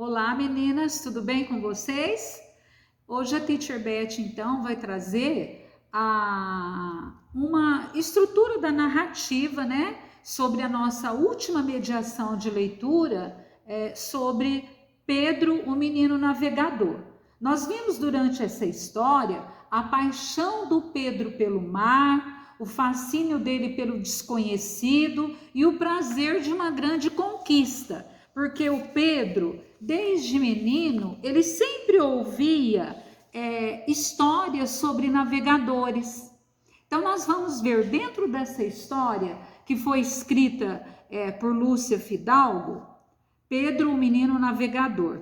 Olá meninas, tudo bem com vocês? Hoje a Teacher Beth então vai trazer uma estrutura da narrativa, né? Sobre a nossa última mediação de leitura, sobre Pedro, o menino navegador. Nós vimos durante essa história a paixão do Pedro pelo mar, o fascínio dele pelo desconhecido e o prazer de uma grande conquista. Porque o Pedro, desde menino, ele sempre ouvia histórias sobre navegadores. Então, nós vamos ver dentro dessa história, que foi escrita por Lúcia Fidalgo, Pedro, o menino navegador,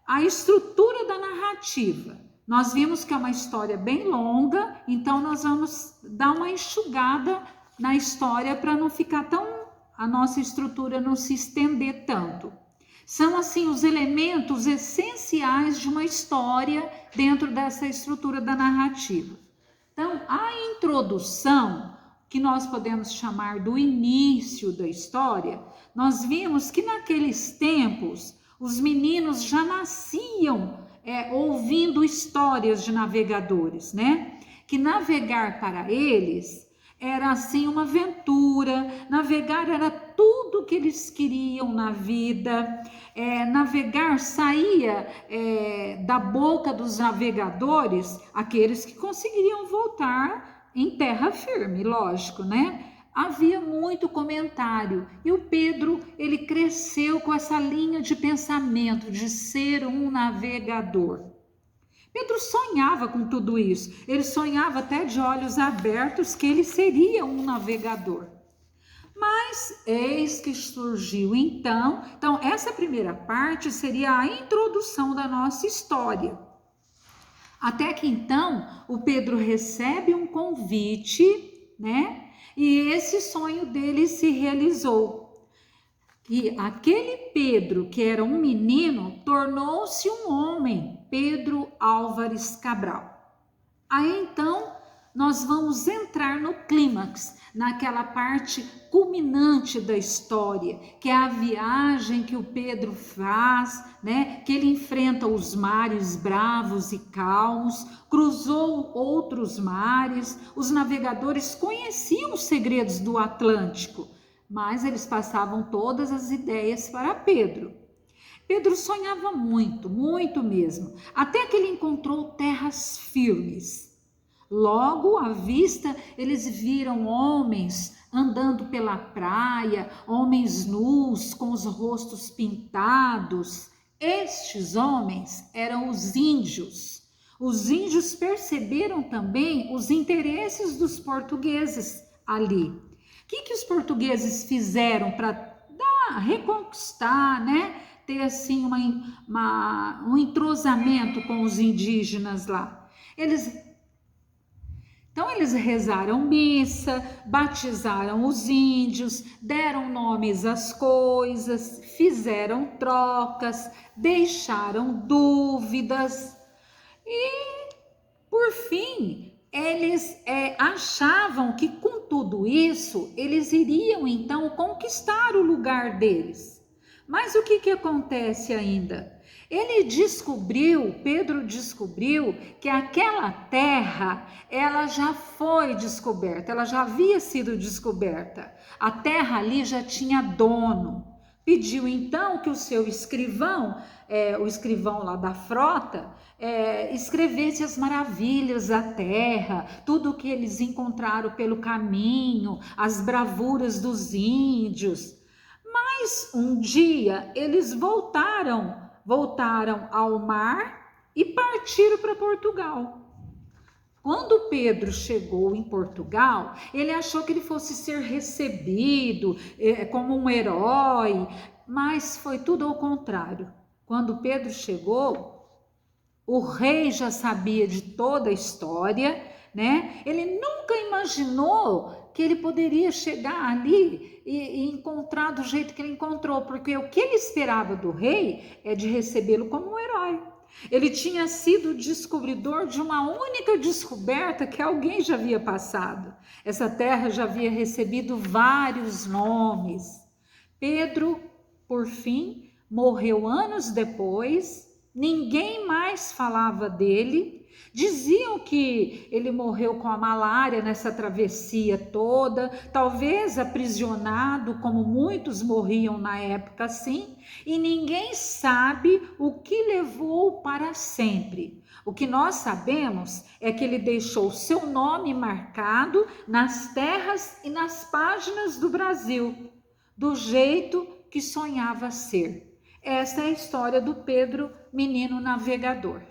a estrutura da narrativa. Nós vimos que é uma história bem longa, então nós vamos dar uma enxugada na história para não ficar a nossa estrutura não se estender tanto. São assim os elementos essenciais de uma história dentro dessa estrutura da narrativa. Então, a introdução, que nós podemos chamar do início da história, nós vimos que naqueles tempos os meninos já nasciam ouvindo histórias de navegadores, né? Que navegar para eles era assim uma aventura, navegar era tudo que eles queriam na vida, navegar saía da boca dos navegadores aqueles que conseguiriam voltar em terra firme, lógico, né? Havia muito comentário e o Pedro, ele cresceu com essa linha de pensamento de ser um navegador. Pedro sonhava com tudo isso, ele sonhava até de olhos abertos que ele seria um navegador. Mas eis que surgiu então essa primeira parte seria a introdução da nossa história. Até que então o Pedro recebe um convite, né? E esse sonho dele se realizou. E aquele Pedro, que era um menino, tornou-se um homem, Pedro Álvares Cabral. Aí então nós vamos entrar no clímax, naquela parte culminante da história, que é a viagem que o Pedro faz, né? Que ele enfrenta os mares bravos e calmos, cruzou outros mares, os navegadores conheciam os segredos do Atlântico, mas eles passavam todas as ideias para Pedro. Pedro sonhava muito, muito mesmo, até que ele encontrou terras firmes. Logo à vista, eles viram homens andando pela praia, homens nus, com os rostos pintados. Estes homens eram os índios. Os índios perceberam também os interesses dos portugueses ali. O que os portugueses fizeram para reconquistar, né? Ter assim um entrosamento com os indígenas lá? Então eles rezaram missa, batizaram os índios, deram nomes às coisas, fizeram trocas, deixaram dúvidas e, por fim, eles achavam que com tudo isso eles iriam então conquistar o lugar deles. Mas o que acontece ainda? Pedro descobriu que aquela terra, ela já foi descoberta, ela já havia sido descoberta. A terra ali já tinha dono. Pediu então que o seu escrivão, o escrivão lá da frota, escrevesse as maravilhas da terra, tudo o que eles encontraram pelo caminho, as bravuras dos índios. Mas um dia eles voltaram ao mar e partiram para Portugal. Quando Pedro chegou em Portugal, ele achou que ele fosse ser recebido como um herói, mas foi tudo ao contrário. Quando Pedro chegou, o rei já sabia de toda a história, né? Ele nunca imaginou que ele poderia chegar ali e encontrar do jeito que ele encontrou, porque o que ele esperava do rei é de recebê-lo como um herói. Ele tinha sido descobridor de uma única descoberta que alguém já havia passado. Essa terra já havia recebido vários nomes. Pedro, por fim, Morreu anos depois, ninguém mais falava dele. Diziam que ele morreu com a malária nessa travessia toda, talvez aprisionado, como muitos morriam na época assim, e ninguém sabe o que levou para sempre. O que nós sabemos é que ele deixou seu nome marcado nas terras e nas páginas do Brasil, do jeito que sonhava ser. Essa é a história do Pedro, menino navegador.